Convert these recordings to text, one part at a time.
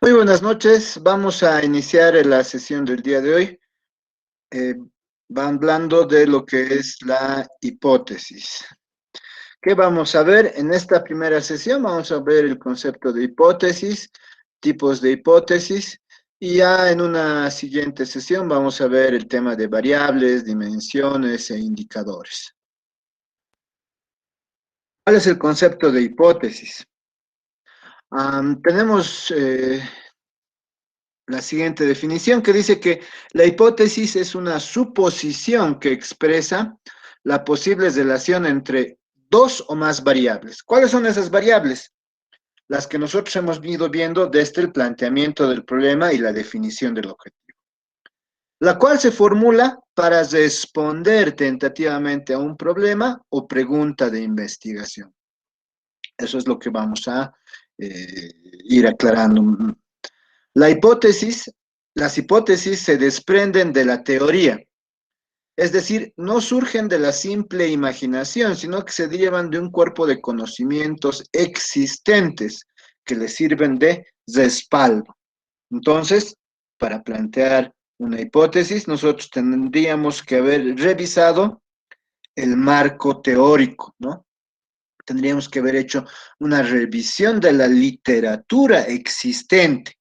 Muy buenas noches. Vamos a iniciar la sesión del día de hoy. Eh, Va hablando de lo que es la hipótesis. ¿Qué vamos a ver? En esta primera sesión vamos a ver el concepto de hipótesis, tipos de hipótesis, y ya en una siguiente sesión vamos a ver el tema de variables, dimensiones e indicadores. ¿Cuál es el concepto de hipótesis? Tenemos la siguiente definición que dice que la hipótesis es una suposición que expresa la posible relación entre dos o más variables. ¿Cuáles son esas variables? Las que nosotros hemos ido viendo desde el planteamiento del problema y la definición del objetivo, la cual se formula para responder tentativamente a un problema o pregunta de investigación. Eso es lo que vamos a ir aclarando. La hipótesis, las hipótesis se desprenden de la teoría, es decir, no surgen de la simple imaginación, sino que se derivan de un cuerpo de conocimientos existentes que les sirven de respaldo. Entonces, para plantear una hipótesis, nosotros tendríamos que haber revisado el marco teórico, ¿no? Tendríamos que haber hecho una revisión de la literatura existente.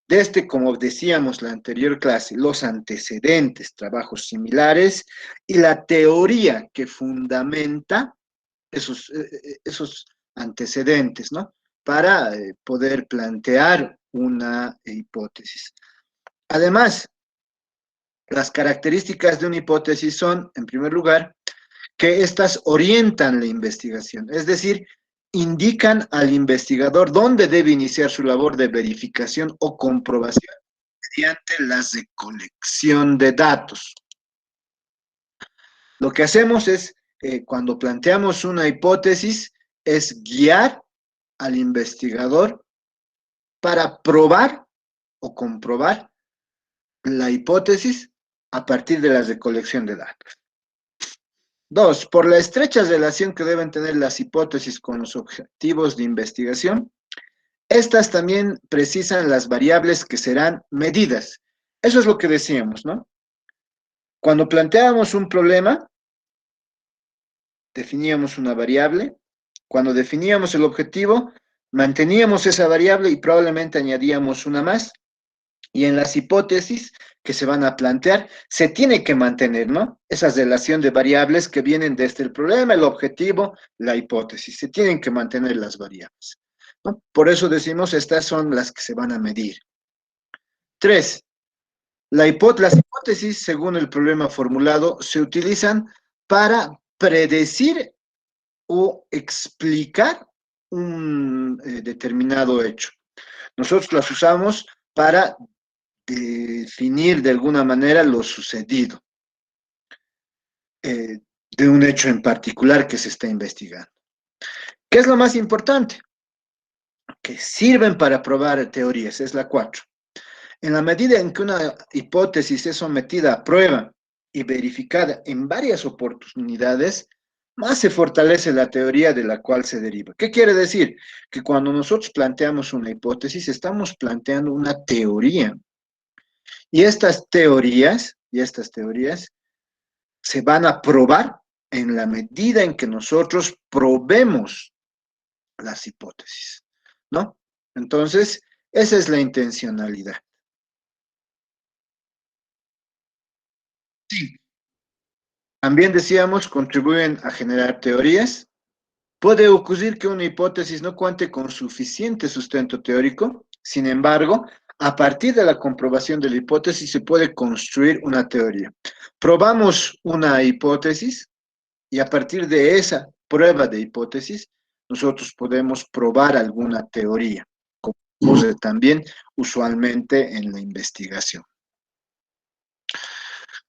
Desde, como decíamos la anterior clase, los antecedentes, trabajos similares y la teoría que fundamenta esos antecedentes, ¿no? Para poder plantear una hipótesis. Además, las características de una hipótesis son, en primer lugar, que éstas orientan la investigación, es decir, indican al investigador dónde debe iniciar su labor de verificación o comprobación mediante la recolección de datos. Lo que hacemos es, cuando planteamos una hipótesis, es guiar al investigador para probar o comprobar la hipótesis a partir de la recolección de datos. Dos, por la estrecha relación que deben tener las hipótesis con los objetivos de investigación, estas también precisan las variables que serán medidas. Eso es lo que decíamos, ¿no? Cuando planteábamos un problema, definíamos una variable. Cuando definíamos el objetivo, manteníamos esa variable y probablemente añadíamos una más. Y en las hipótesis que se van a plantear, se tiene que mantener, ¿no? Esa relación de variables que vienen desde el problema, el objetivo, la hipótesis. Se tienen que mantener las variables, ¿no? Por eso decimos, estas son las que se van a medir. Tres, las hipótesis, según el problema formulado, se utilizan para predecir o explicar un determinado hecho. Nosotros las usamos para definir de alguna manera lo sucedido de un hecho en particular que se está investigando. ¿Qué es lo más importante? Que sirven para probar teorías, es la 4. En la medida en que una hipótesis es sometida a prueba y verificada en varias oportunidades, más se fortalece la teoría de la cual se deriva. ¿Qué quiere decir? Que cuando nosotros planteamos una hipótesis, estamos planteando una teoría. Y estas teorías se van a probar en la medida en que nosotros probemos las hipótesis, ¿no? Entonces, esa es la intencionalidad. Sí. También decíamos, contribuyen a generar teorías. Puede ocurrir que una hipótesis no cuente con suficiente sustento teórico, sin embargo, a partir de la comprobación de la hipótesis se puede construir una teoría. Probamos una hipótesis y a partir de esa prueba de hipótesis, nosotros podemos probar alguna teoría, como ocurre también usualmente en la investigación.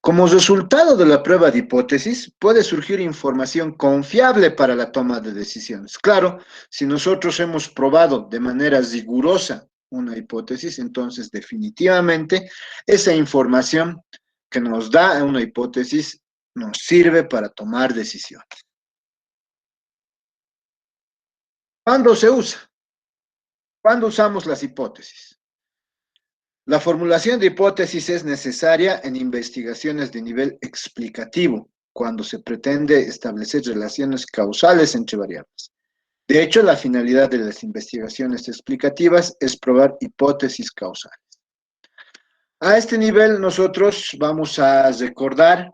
Como resultado de la prueba de hipótesis, puede surgir información confiable para la toma de decisiones. Claro, si nosotros hemos probado de manera rigurosa una hipótesis, entonces definitivamente esa información que nos da una hipótesis nos sirve para tomar decisiones. ¿Cuándo se usa? ¿Cuándo usamos las hipótesis? La formulación de hipótesis es necesaria en investigaciones de nivel explicativo, cuando se pretende establecer relaciones causales entre variables. De hecho, la finalidad de las investigaciones explicativas es probar hipótesis causales. A este nivel nosotros vamos a recordar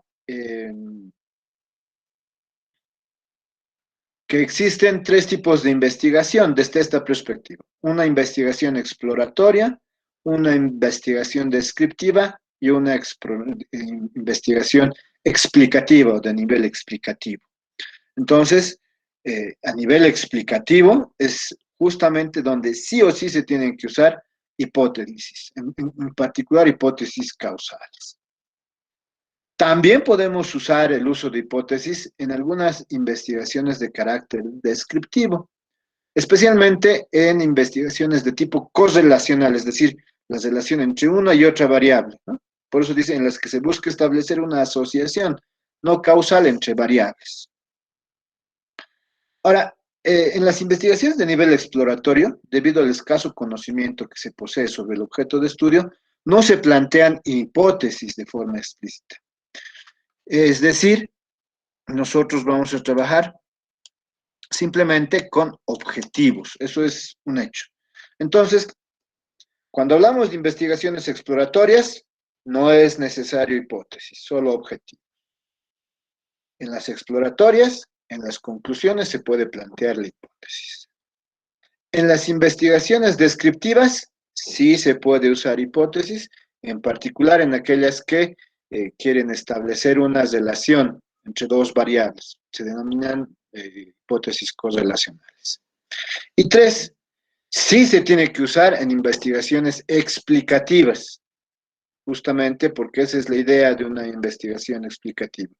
que existen tres tipos de investigación desde esta perspectiva. Una investigación exploratoria, una investigación descriptiva y una investigación explicativa o de nivel explicativo. Entonces, a nivel explicativo es justamente donde sí o sí se tienen que usar hipótesis, en particular hipótesis causales. También podemos usar el uso de hipótesis en algunas investigaciones de carácter descriptivo, especialmente en investigaciones de tipo correlacional, es decir, la relación entre una y otra variable, ¿no? Por eso dice en las que se busca establecer una asociación no causal entre variables. Ahora, en las investigaciones de nivel exploratorio, debido al escaso conocimiento que se posee sobre el objeto de estudio, no se plantean hipótesis de forma explícita. Es decir, nosotros vamos a trabajar simplemente con objetivos. Eso es un hecho. Entonces, cuando hablamos de investigaciones exploratorias, no es necesario hipótesis, solo objetivo. En las exploratorias, en las conclusiones se puede plantear la hipótesis. En las investigaciones descriptivas, sí se puede usar hipótesis, en particular en aquellas que quieren establecer una relación entre dos variables. Se denominan hipótesis correlacionales. Y tres, sí se tiene que usar en investigaciones explicativas, justamente porque esa es la idea de una investigación explicativa,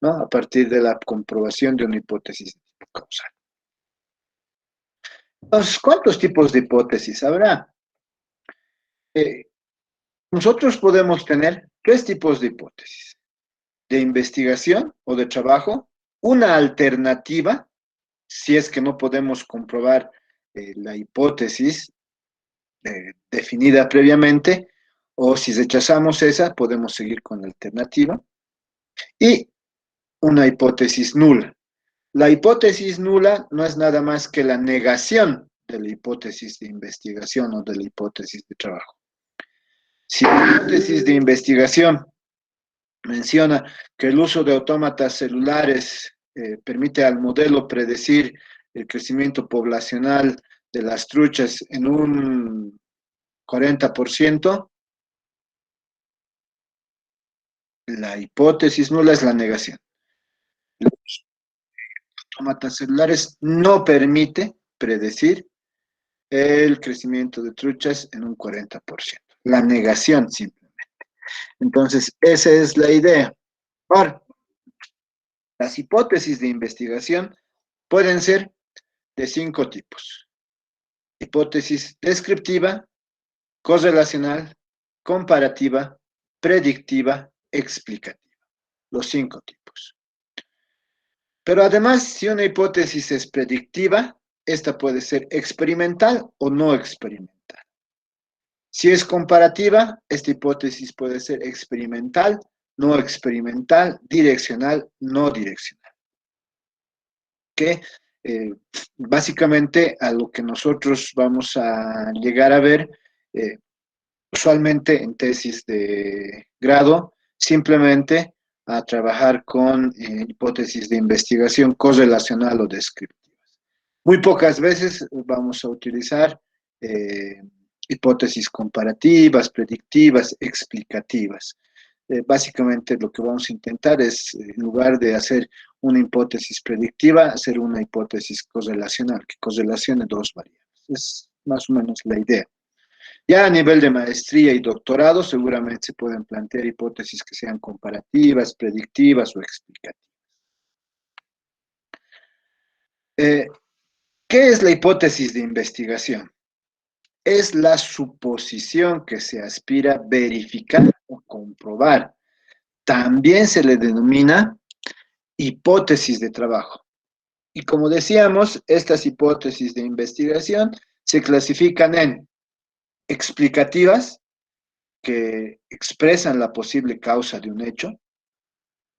¿no? A partir de la comprobación de una hipótesis causal. Entonces, ¿cuántos tipos de hipótesis habrá? Nosotros podemos tener tres tipos de hipótesis: de investigación o de trabajo, una alternativa, si es que no podemos comprobar la hipótesis definida previamente, o si rechazamos esa, podemos seguir con la alternativa, y una hipótesis nula. La hipótesis nula no es nada más que la negación de la hipótesis de investigación o de la hipótesis de trabajo. Si la hipótesis de investigación menciona que el uso de autómatas celulares permite al modelo predecir el crecimiento poblacional de las truchas en un 40%, la hipótesis nula es la negación. Los autómatas celulares no permite predecir el crecimiento de truchas en un 40%. La negación simplemente. Entonces, esa es la idea. Ahora, las hipótesis de investigación pueden ser de 5 tipos: hipótesis descriptiva, correlacional, comparativa, predictiva, explicativa. Los 5 tipos. Pero además, si una hipótesis es predictiva, esta puede ser experimental o no experimental. Si es comparativa, esta hipótesis puede ser experimental, no experimental, direccional, no direccional. Que básicamente a lo que nosotros vamos a llegar a ver usualmente en tesis de grado, simplemente a trabajar con hipótesis de investigación correlacional o descriptivas. Muy pocas veces vamos a utilizar hipótesis comparativas, predictivas, explicativas. Básicamente lo que vamos a intentar es, en lugar de hacer una hipótesis predictiva, hacer una hipótesis correlacional, que correlacione dos variables. Es más o menos la idea. Ya a nivel de maestría y doctorado, seguramente se pueden plantear hipótesis que sean comparativas, predictivas o explicativas. ¿Qué es la hipótesis de investigación? Es la suposición que se aspira a verificar o comprobar. También se le denomina hipótesis de trabajo. Y como decíamos, estas hipótesis de investigación se clasifican en explicativas, que expresan la posible causa de un hecho.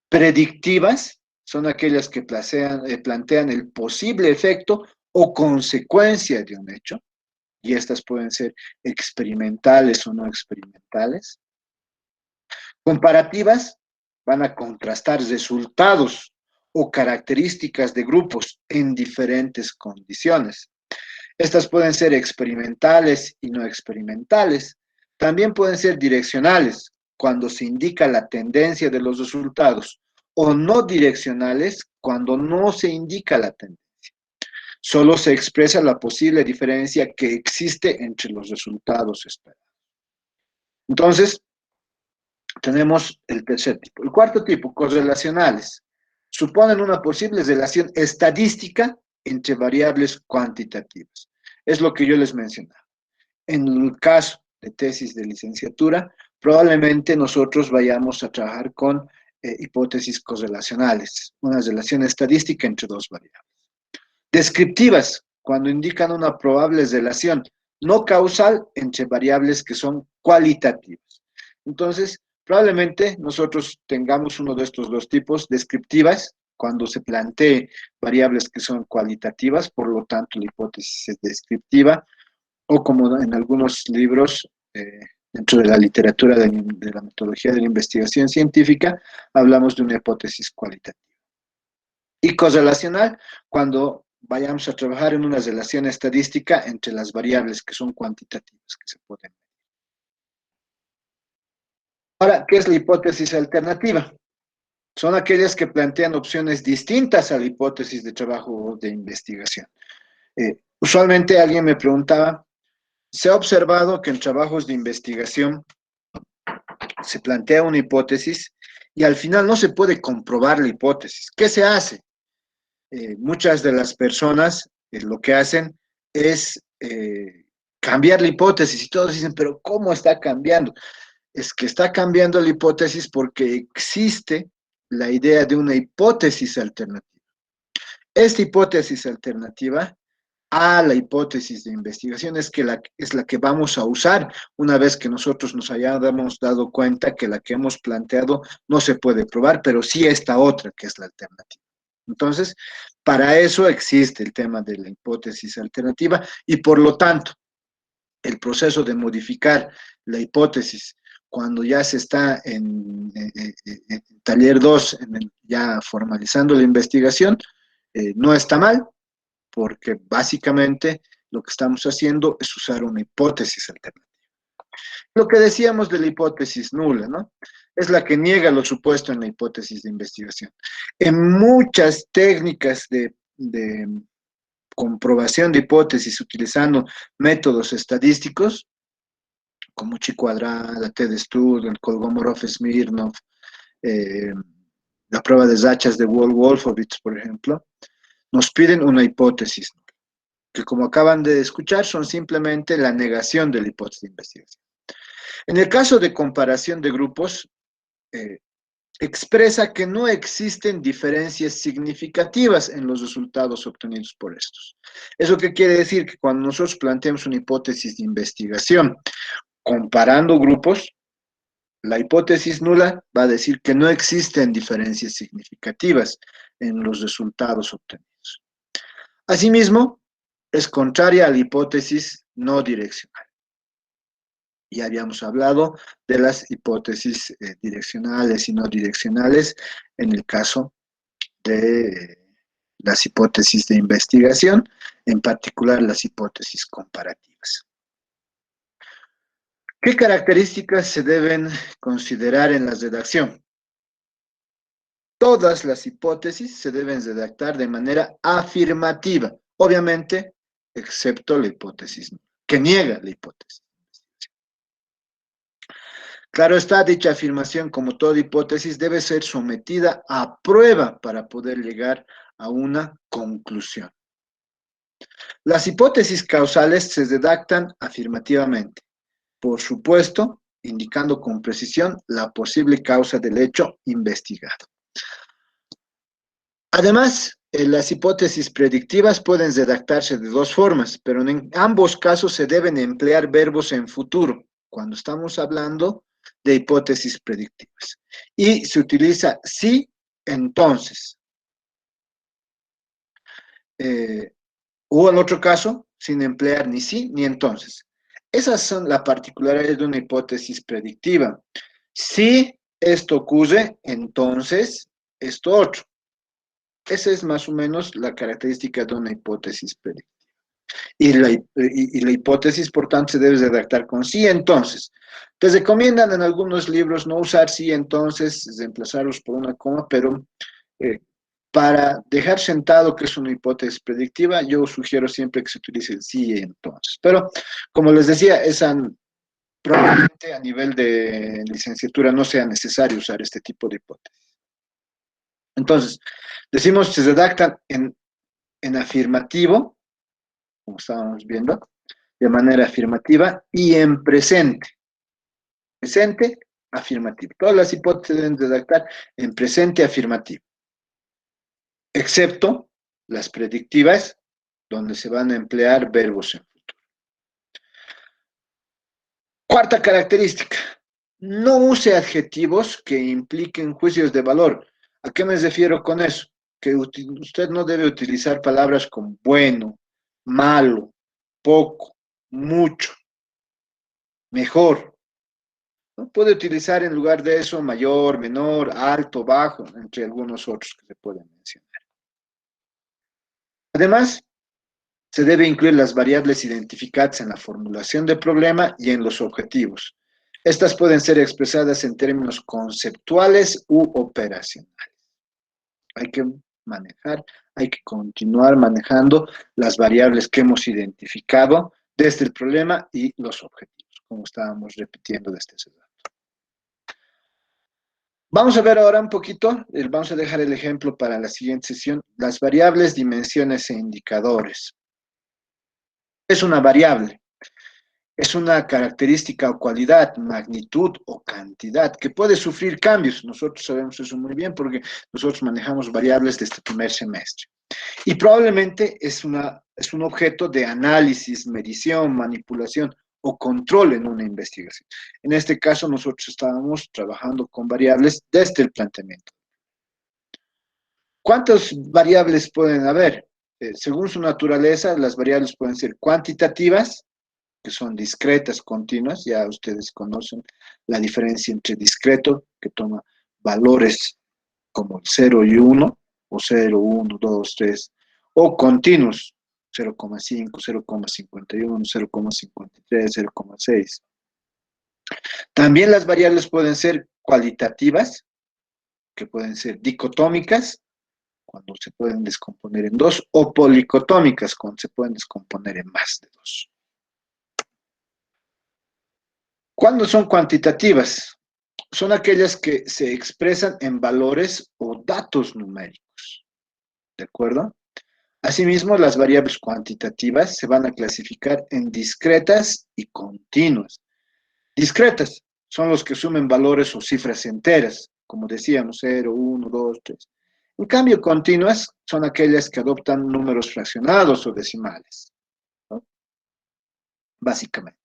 Predictivas son aquellas que plantean el posible efecto o consecuencia de un hecho, y estas pueden ser experimentales o no experimentales. Comparativas van a contrastar resultados o características de grupos en diferentes condiciones. Estas pueden ser experimentales y no experimentales. También pueden ser direccionales, cuando se indica la tendencia de los resultados, o no direccionales, cuando no se indica la tendencia. Solo se expresa la posible diferencia que existe entre los resultados esperados. Entonces, tenemos el tercer tipo. El cuarto tipo, correlacionales, suponen una posible relación estadística entre variables cuantitativas. Es lo que yo les mencionaba. En el caso de tesis de licenciatura, probablemente nosotros vayamos a trabajar con hipótesis correlacionales, una relación estadística entre dos variables. Descriptivas, cuando indican una probable relación no causal entre variables que son cualitativas. Entonces, probablemente nosotros tengamos uno de estos dos tipos, descriptivas, cuando se plantee variables que son cualitativas, por lo tanto la hipótesis es descriptiva, o como en algunos libros, dentro de la literatura de la metodología de la investigación científica, hablamos de una hipótesis cualitativa. Y correlacional, cuando vayamos a trabajar en una relación estadística entre las variables que son cuantitativas, que se pueden medir. Ahora, ¿qué es la hipótesis alternativa? Son aquellas que plantean opciones distintas a la hipótesis de trabajo de investigación. Usualmente alguien me preguntaba, se ha observado que en trabajos de investigación se plantea una hipótesis y al final no se puede comprobar la hipótesis. ¿Qué se hace? Muchas de las personas lo que hacen es cambiar la hipótesis y todos dicen, pero ¿cómo está cambiando? Es que está cambiando la hipótesis porque existe la idea de una hipótesis alternativa. Esta hipótesis alternativa a la hipótesis de investigación es la que vamos a usar una vez que nosotros nos hayamos dado cuenta que la que hemos planteado no se puede probar, pero sí esta otra que es la alternativa. Entonces, para eso existe el tema de la hipótesis alternativa y por lo tanto, el proceso de modificar la hipótesis cuando ya se está en taller 2, ya formalizando la investigación, no está mal, porque básicamente lo que estamos haciendo es usar una hipótesis alternativa. Lo que decíamos de la hipótesis nula, ¿no? Es la que niega lo supuesto en la hipótesis de investigación. En muchas técnicas de comprobación de hipótesis utilizando métodos estadísticos, como chi cuadrada, t-de-Stud, el Kolmogorov-Smirnov, la prueba de Zachas de Wolfowitz, por ejemplo, nos piden una hipótesis, que como acaban de escuchar, son simplemente la negación de la hipótesis de investigación. En el caso de comparación de grupos, expresa que no existen diferencias significativas en los resultados obtenidos por estos. ¿Eso qué quiere decir? Que cuando nosotros planteamos una hipótesis de investigación comparando grupos, la hipótesis nula va a decir que no existen diferencias significativas en los resultados obtenidos. Asimismo, es contraria a la hipótesis no direccional. Ya habíamos hablado de las hipótesis direccionales y no direccionales en el caso de las hipótesis de investigación, en particular las hipótesis comparativas. ¿Qué características se deben considerar en la redacción? Todas las hipótesis se deben redactar de manera afirmativa, obviamente, excepto la hipótesis que niega la hipótesis. Claro está, dicha afirmación, como toda hipótesis, debe ser sometida a prueba para poder llegar a una conclusión. Las hipótesis causales se redactan afirmativamente, por supuesto, indicando con precisión la posible causa del hecho investigado. Además, las hipótesis predictivas pueden redactarse de dos formas, pero en ambos casos se deben emplear verbos en futuro, cuando estamos hablando de hipótesis predictivas. Y se utiliza sí, entonces. O en otro caso, sin emplear ni sí ni entonces. Esas son las particularidades de una hipótesis predictiva. Si esto ocurre, entonces esto otro. Esa es más o menos la característica de una hipótesis predictiva. Y la hipótesis, por tanto, se debe redactar con sí, entonces. Te recomiendan en algunos libros no usar sí, entonces, reemplazarlos por una coma, pero eh, para dejar sentado que es una hipótesis predictiva, yo sugiero siempre que se utilice el sí y entonces. Pero, como les decía, probablemente a nivel de licenciatura no sea necesario usar este tipo de hipótesis. Entonces, decimos se redactan en afirmativo, como estábamos viendo, de manera afirmativa y en presente. Presente, afirmativo. Todas las hipótesis deben redactar en presente afirmativo, excepto las predictivas, donde se van a emplear verbos en futuro. Cuarta característica, no use adjetivos que impliquen juicios de valor. ¿A qué me refiero con eso? Que usted no debe utilizar palabras como bueno, malo, poco, mucho, mejor. ¿No? Puede utilizar en lugar de eso mayor, menor, alto, bajo, entre algunos otros que se pueden mencionar. Además, se debe incluir las variables identificadas en la formulación del problema y en los objetivos. Estas pueden ser expresadas en términos conceptuales u operacionales. Hay que manejar, hay que continuar manejando las variables que hemos identificado desde el problema y los objetivos, como estábamos repitiendo desde ese dato. Vamos a ver ahora un poquito, vamos a dejar el ejemplo para la siguiente sesión, las variables, dimensiones e indicadores. Es una variable. Es una característica o cualidad, magnitud o cantidad que puede sufrir cambios. Nosotros sabemos eso muy bien porque nosotros manejamos variables desde el primer semestre. Y probablemente es un objeto de análisis, medición, manipulación o control en una investigación. En este caso, nosotros estábamos trabajando con variables desde el planteamiento. ¿Cuántas variables pueden haber? Según su naturaleza, las variables pueden ser cuantitativas, que son discretas, continuas, ya ustedes conocen la diferencia entre discreto, que toma valores como el 0 y 1, o 0, 1, 2, 3, o continuos, 0,5, 0,51, 0,53, 0,6. También las variables pueden ser cualitativas, que pueden ser dicotómicas, cuando se pueden descomponer en dos, o policotómicas, cuando se pueden descomponer en más de dos. ¿Cuándo son cuantitativas? Son aquellas que se expresan en valores o datos numéricos, ¿de acuerdo? Asimismo, las variables cuantitativas se van a clasificar en discretas y continuas. Discretas son los que sumen valores o cifras enteras, como decíamos, 0, 1, 2, 3. En cambio, continuas son aquellas que adoptan números fraccionados o decimales, ¿no? Básicamente.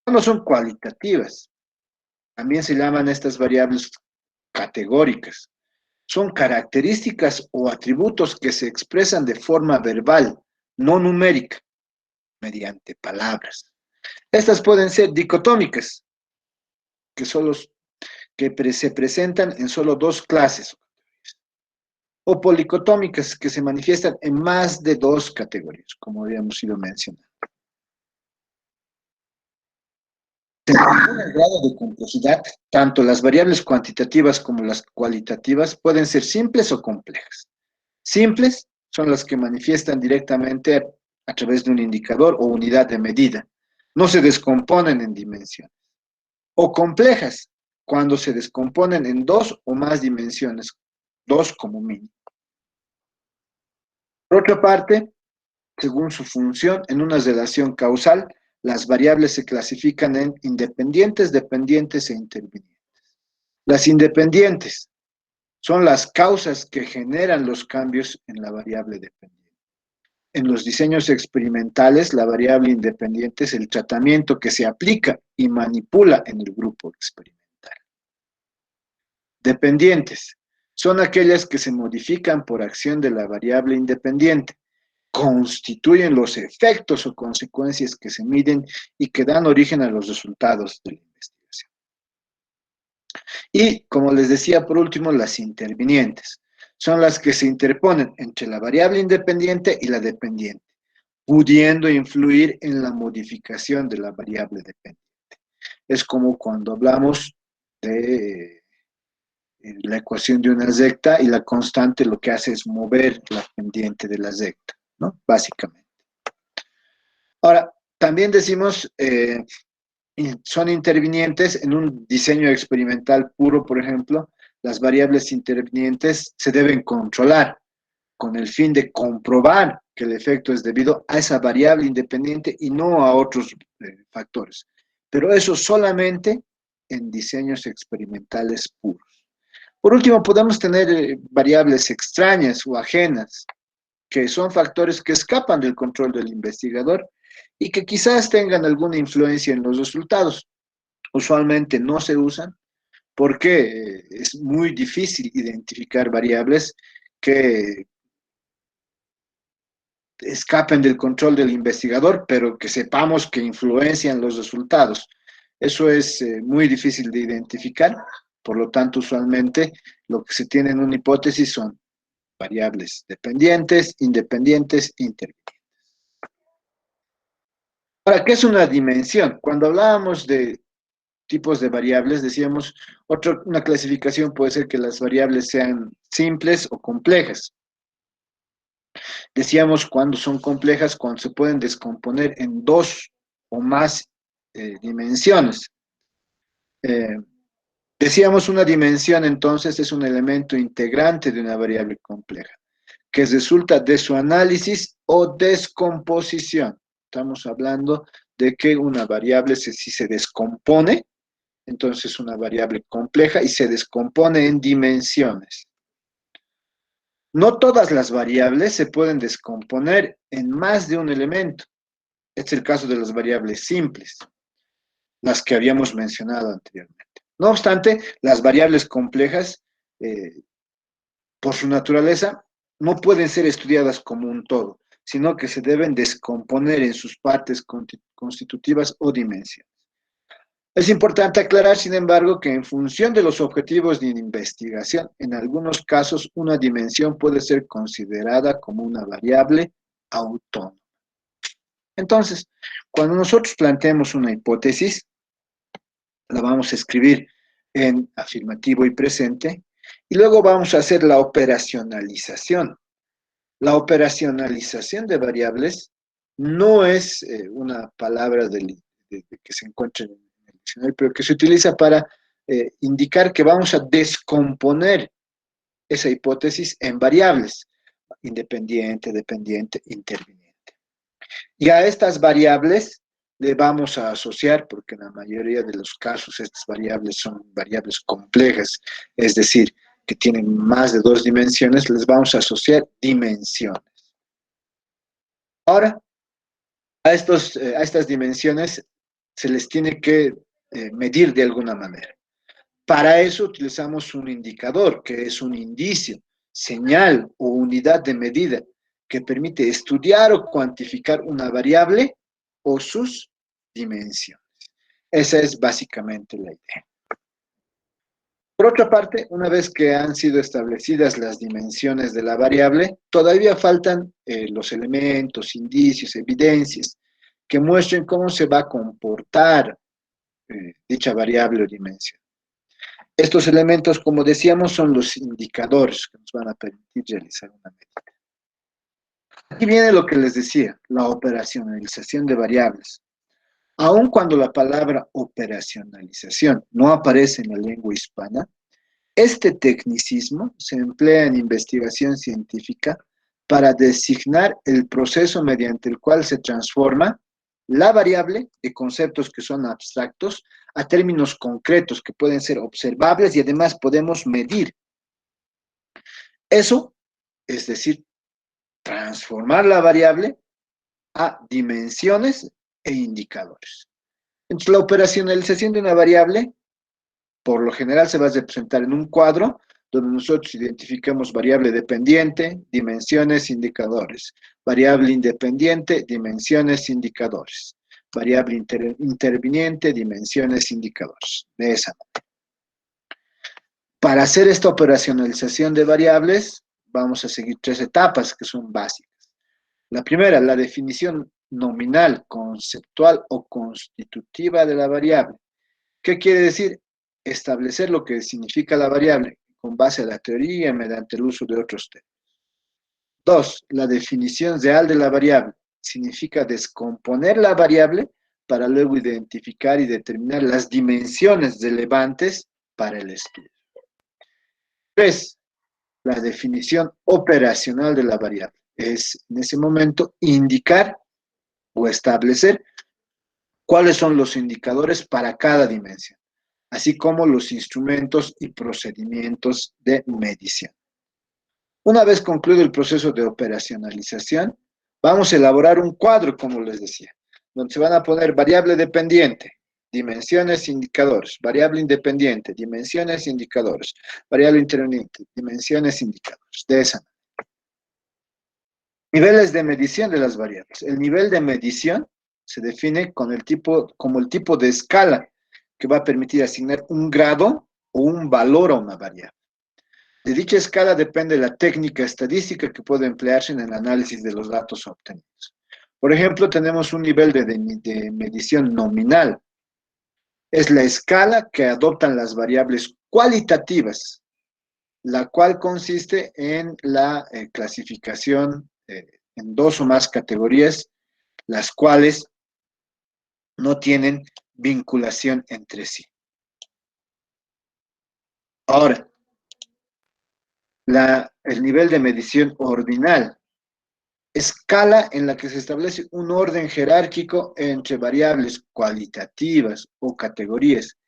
¿Cuándo son cualitativas? También se llaman estas variables categóricas. Son características o atributos que se expresan de forma verbal, no numérica, mediante palabras. Estas pueden ser dicotómicas, que se presentan en solo dos clases, o policotómicas, que se manifiestan en más de dos categorías, como habíamos ido mencionando. Según el grado de complejidad, tanto las variables cuantitativas como las cualitativas pueden ser simples o complejas. Simples son las que manifiestan directamente a través de un indicador o unidad de medida. No se descomponen en dimensiones. O complejas, cuando se descomponen en dos o más dimensiones, dos como mínimo. Por otra parte, según su función en una relación causal, las variables se clasifican en independientes, dependientes e intervinientes. Las independientes son las causas que generan los cambios en la variable dependiente. En los diseños experimentales, la variable independiente es el tratamiento que se aplica y manipula en el grupo experimental. Dependientes son aquellas que se modifican por acción de la variable independiente, constituyen los efectos o consecuencias que se miden y que dan origen a los resultados de la investigación. Y, como les decía por último, las intervinientes son las que se interponen entre la variable independiente y la dependiente, pudiendo influir en la modificación de la variable dependiente. Es como cuando hablamos de la ecuación de una recta y la constante lo que hace es mover la pendiente de la recta, ¿no? Básicamente. Ahora, también decimos, son intervinientes en un diseño experimental puro, por ejemplo, las variables intervinientes se deben controlar con el fin de comprobar que el efecto es debido a esa variable independiente y no a otros factores. Pero eso solamente en diseños experimentales puros. Por último, podemos tener variables extrañas o ajenas, que son factores que escapan del control del investigador y que quizás tengan alguna influencia en los resultados. Usualmente no se usan porque es muy difícil identificar variables que escapen del control del investigador, pero que sepamos que influencian los resultados. Eso es muy difícil de identificar, por lo tanto, usualmente lo que se tiene en una hipótesis son variables dependientes, independientes, intervinientes. Ahora, ¿qué es una dimensión? Cuando hablábamos de tipos de variables, decíamos, una clasificación puede ser que las variables sean simples o complejas. Decíamos cuando son complejas, cuando se pueden descomponer en dos o más dimensiones. Decíamos una dimensión entonces es un elemento integrante de una variable compleja, que resulta de su análisis o descomposición. Estamos hablando de que una variable si se descompone, entonces es una variable compleja y se descompone en dimensiones. No todas las variables se pueden descomponer en más de un elemento. Este es el caso de las variables simples, las que habíamos mencionado anteriormente. No obstante, las variables complejas, por su naturaleza, no pueden ser estudiadas como un todo, sino que se deben descomponer en sus partes constitutivas o dimensiones. Es importante aclarar, sin embargo, que en función de los objetivos de investigación, en algunos casos una dimensión puede ser considerada como una variable autónoma. Entonces, cuando nosotros planteemos una hipótesis, la vamos a escribir en afirmativo y presente, y luego vamos a hacer la operacionalización. La operacionalización de variables no es una palabra que se encuentra en el diccionario, pero que se utiliza para indicar que vamos a descomponer esa hipótesis en variables, independiente, dependiente, interviniente. Y a estas variables le vamos a asociar, porque en la mayoría de los casos estas variables son variables complejas, es decir, que tienen más de dos dimensiones, les vamos a asociar dimensiones. Ahora, a estas dimensiones se les tiene que medir de alguna manera. Para eso utilizamos un indicador, que es un indicio, señal o unidad de medida, que permite estudiar o cuantificar una variable o sus dimensiones. Esa es básicamente la idea. Por otra parte, una vez que han sido establecidas las dimensiones de la variable, todavía faltan los elementos, indicios, evidencias que muestren cómo se va a comportar dicha variable o dimensión. Estos elementos, como decíamos, son los indicadores que nos van a permitir realizar una medida. Aquí viene lo que les decía, la operacionalización de variables. Aun cuando la palabra operacionalización no aparece en la lengua hispana, este tecnicismo se emplea en investigación científica para designar el proceso mediante el cual se transforma la variable de conceptos que son abstractos a términos concretos que pueden ser observables y además podemos medir. Eso, es decir, transformar la variable a dimensiones e indicadores. Entonces, la operacionalización de una variable, por lo general, se va a representar en un cuadro donde nosotros identificamos variable dependiente, dimensiones, indicadores, variable independiente, dimensiones, indicadores, variable interviniente, dimensiones, indicadores. De esa manera. Para hacer esta operacionalización de variables, vamos a seguir 3 etapas que son básicas. La primera, la definición nominal, conceptual o constitutiva de la variable. ¿Qué quiere decir? Establecer lo que significa la variable con base a la teoría y mediante el uso de otros términos. 2, la definición real de la variable. Significa descomponer la variable para luego identificar y determinar las dimensiones relevantes para el estudio. 3, la definición operacional de la variable. Es, en ese momento, indicar o establecer cuáles son los indicadores para cada dimensión, así como los instrumentos y procedimientos de medición. Una vez concluido el proceso de operacionalización, vamos a elaborar un cuadro, como les decía, donde se van a poner variable dependiente, dimensiones, indicadores, variable independiente, dimensiones, indicadores, variable interviniente, dimensiones, indicadores. De esa manera. Niveles de medición de las variables. El nivel de medición se define con como el tipo de escala que va a permitir asignar un grado o un valor a una variable. De dicha escala depende la técnica estadística que puede emplearse en el análisis de los datos obtenidos. Por ejemplo, tenemos un nivel de medición nominal. Es la escala que adoptan las variables cualitativas, la cual consiste en la clasificación en 2 o más categorías, las cuales no tienen vinculación entre sí. Ahora, el nivel de medición ordinal, escala en la que se establece un orden jerárquico entre variables cualitativas o categorías.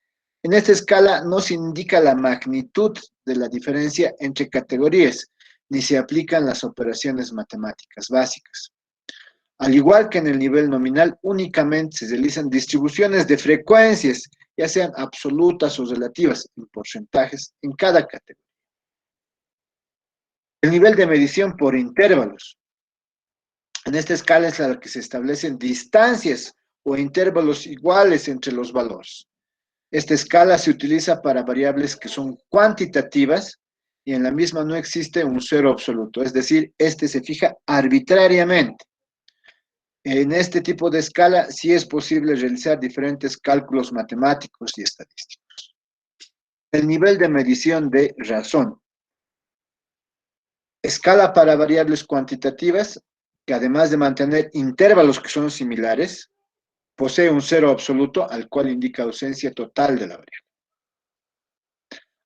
En esta escala no se indica la magnitud de la diferencia entre categorías, ni se aplican las operaciones matemáticas básicas. Al igual que en el nivel nominal, únicamente se realizan distribuciones de frecuencias, ya sean absolutas o relativas, en porcentajes, en cada categoría. El nivel de medición por intervalos. En esta escala es la que se establecen distancias o intervalos iguales entre los valores. Esta escala se utiliza para variables que son cuantitativas y en la misma no existe un cero absoluto, es decir, este se fija arbitrariamente. En este tipo de escala sí es posible realizar diferentes cálculos matemáticos y estadísticos. El nivel de medición de razón. Escala para variables cuantitativas que además de mantener intervalos que son similares, posee un cero absoluto al cual indica ausencia total de la variable.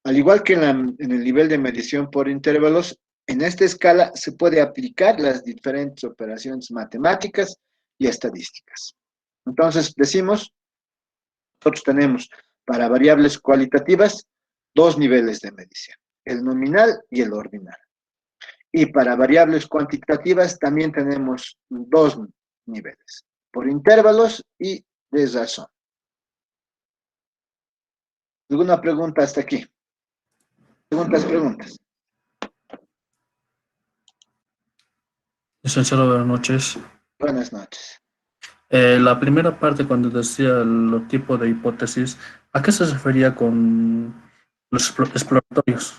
Al igual que en el nivel de medición por intervalos, en esta escala se puede aplicar las diferentes operaciones matemáticas y estadísticas. Entonces, decimos, nosotros tenemos para variables cualitativas 2 niveles de medición, el nominal y el ordinal. Y para variables cuantitativas también tenemos 2 niveles, por intervalos y de razón. ¿Alguna pregunta hasta aquí? Preguntas. Licenciado, buenas noches. Buenas noches. La primera parte, cuando decía los tipos de hipótesis, ¿a qué se refería con los exploratorios?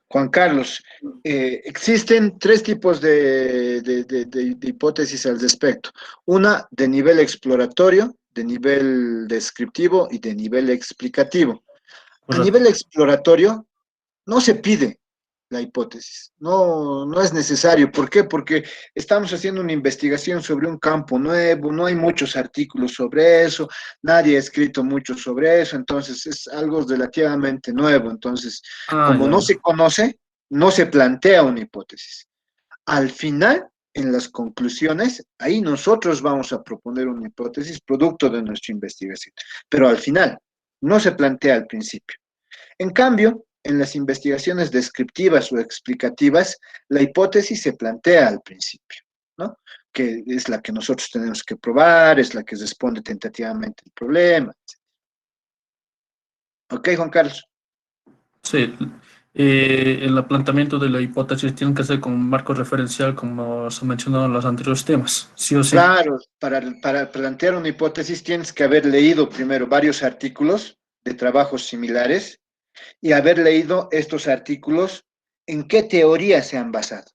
Juan Carlos, existen 3 tipos de hipótesis al respecto. Una de nivel exploratorio, de nivel descriptivo y de nivel explicativo. A Correcto. nivel exploratorio no se pide la hipótesis, no es necesario. ¿Por qué? Porque estamos haciendo una investigación sobre un campo nuevo, no hay muchos artículos sobre eso, nadie ha escrito mucho sobre eso, entonces es algo relativamente nuevo. Entonces, como Ya, no ya. se conoce, no se plantea una hipótesis. Al final, en las conclusiones, ahí nosotros vamos a proponer una hipótesis producto de nuestra investigación, pero al final, no se plantea al principio. En cambio, en las investigaciones descriptivas o explicativas, la hipótesis se plantea al principio, ¿no? Que es la que nosotros tenemos que probar, es la que responde tentativamente al problema. ¿Ok, Juan Carlos? Sí, el planteamiento de la hipótesis tiene que ser con un marco referencial, como se mencionó en los anteriores temas, sí o sí. Claro, para plantear una hipótesis tienes que haber leído primero varios artículos de trabajos similares y haber leído estos artículos en qué teoría se han basado.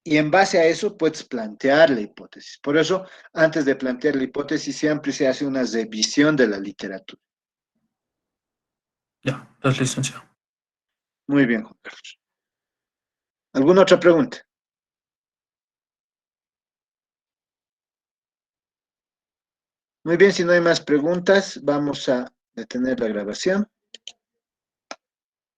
Y en base a eso puedes plantear la hipótesis. Por eso, antes de plantear la hipótesis, siempre se hace una revisión de la literatura. Ya, es licenciado. Muy bien, Juan Carlos. ¿Alguna otra pregunta? Muy bien, si no hay más preguntas, vamos a detener la grabación.